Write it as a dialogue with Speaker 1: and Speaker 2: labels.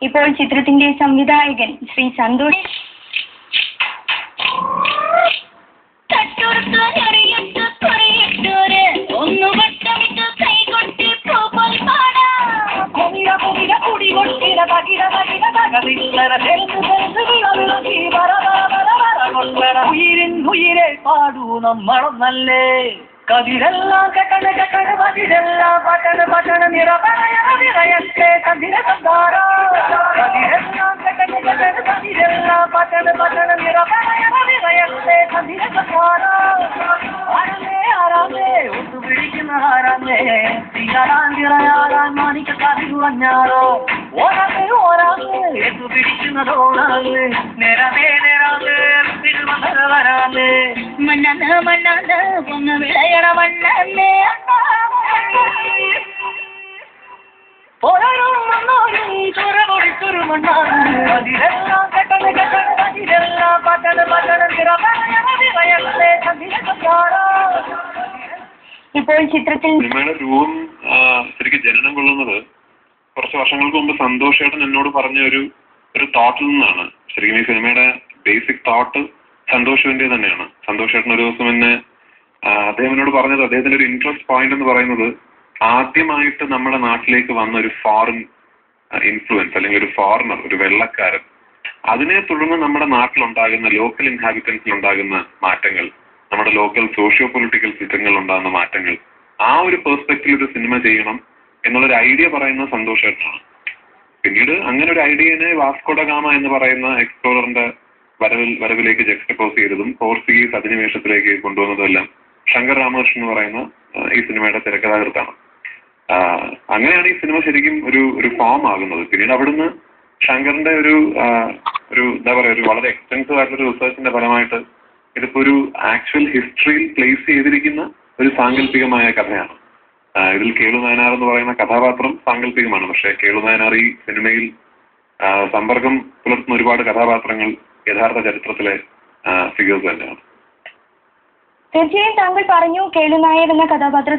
Speaker 1: ഇപ്പോൾ ചിത്രത്തിന്റെ സംവിധായകൻ ശ്രീ സന്തോഷ്
Speaker 2: ഉയിരെ പാടൂ നമ്മളൊന്നല്ലേ കതിരെല്ലാം കെട്ടണ കെട്ടണ പതിരെല്ലാം പട്ടണ പട്ടണ നിറയത്തെ കതിര സംസാര കതിരെല്ലാം കെട്ടണ കെട്ടണ പതിരെല്ലാം പട്ടണ പട്ടണ നിറയത്തെ കതിര സംസാര ആരാമേ ആരാമേ ഒത്തു പിടിക്കുന്ന ആരാമേ തിരാൻ തിറയാറാൻ മാണിക്ക കതി കുറഞ്ഞാറോ ഓരാമേ ഓരാമേ എത്തു പിടിക്കുന്നതോടാമേ നേരമേ നേരാമേ തിരുവനന്തപുരമേ
Speaker 1: മണ്ണാണ് മണ്ണാണ് പൊങ്ങ വിളയണ മണ്ണല്ലേ
Speaker 2: ചൊറപൊടിച്ചൊരു മണ്ണാണ് അതിരെല്ലാം കെട്ടണ കെട്ടണ അതിരെല്ലാം പട്ടണ പട്ടണ നിറയത്തെ കതിര സംസാര.
Speaker 1: ഇപ്പോൾ ചിത്രത്തിൽ
Speaker 3: സിനിമയുടെ രൂപം ശരിക്കും ജനനം കൊള്ളുന്നത് കുറച്ച് വർഷങ്ങൾക്ക് മുമ്പ് സന്തോഷ് ചേട്ടൻ എന്നോട് പറഞ്ഞ ഒരു തോട്ടിൽ നിന്നാണ്. ശരിക്കും ഈ സിനിമയുടെ ബേസിക് തോട്ട് സന്തോഷിന്റെ തന്നെയാണ്. സന്തോഷ് ചേട്ടൻ ഒരു ദിവസം എന്നെ അദ്ദേഹം എന്നോട് പറഞ്ഞത് അദ്ദേഹത്തിന്റെ ഒരു ഇൻട്രസ്റ്റ് പോയിന്റ് എന്ന് പറയുന്നത് ആദ്യമായിട്ട് നമ്മുടെ നാട്ടിലേക്ക് വന്ന ഒരു ഫോറിൻ ഇൻഫ്ലുവൻസ് അല്ലെങ്കിൽ ഒരു ഫോറിനർ, ഒരു വെള്ളക്കാരൻ, അതിനെ തുടർന്ന് നമ്മുടെ നാട്ടിലുണ്ടാകുന്ന ലോക്കൽ ഇൻഹാബിറ്റൻസിൽ ഉണ്ടാകുന്ന മാറ്റങ്ങൾ, നമ്മുടെ ലോക്കൽ സോഷ്യോ പൊളിറ്റിക്കൽ സിസ്റ്റങ്ങളിൽ ഉണ്ടാകുന്ന മാറ്റങ്ങൾ, ആ ഒരു പെർസ്പെക്റ്റീവിൽ ഒരു സിനിമ ചെയ്യണം എന്നുള്ളൊരു ഐഡിയ പറയുന്നത് സന്തോഷ് ചേട്ടനാണ്. പിന്നീട് അങ്ങനെ ഒരു ഐഡിയനെ വാസ്കോ ഡ ഗാമ എന്ന് പറയുന്ന എക്സ്പ്ലോററിന്റെ വരവിലേക്ക് ജക്സ്റ്റപ്പോസ് ചെയ്തതും പോർച്ചുഗീസ് അധിനിവേശത്തിലേക്ക് കൊണ്ടുവന്നതെല്ലാം ശങ്കർ രാമകൃഷ്ണൻ എന്ന് പറയുന്ന ഈ സിനിമയുടെ തിരക്കഥാകൃത്താണ്. അങ്ങനെയാണ് ഈ സിനിമ ശരിക്കും ഒരു ഫോം ആകുന്നത്. പിന്നീട് അവിടുന്ന് ശങ്കറിന്റെ ഒരു എന്താ പറയുക, ഒരു വളരെ എക്സ്റ്റൻസീവ് ആയിട്ടുള്ള റിസർച്ചിന്റെ ഫലമായിട്ട് ഇതിപ്പോ ഒരു ആക്ച്വൽ ഹിസ്റ്ററിയിൽ പ്ലേസ് ചെയ്തിരിക്കുന്ന ഒരു സാങ്കല്പികമായ കഥയാണ്. ഇതിൽ കേളു നായനാർ എന്ന് പറയുന്ന കഥാപാത്രം സാങ്കല്പികമാണ്. പക്ഷേ കേളു നായനാർ ഈ സിനിമയിൽ സമ്പർക്കം പുലർത്തുന്ന ഒരുപാട് കഥാപാത്രങ്ങൾ യഥാർത്ഥ ചരിത്രത്തിലെ ഫിഗേഴ്സ് തന്നെയാണ്.
Speaker 1: തീർച്ചയായും താങ്കൾ പറഞ്ഞു കേളു നായർ എന്ന കഥാപാത്രം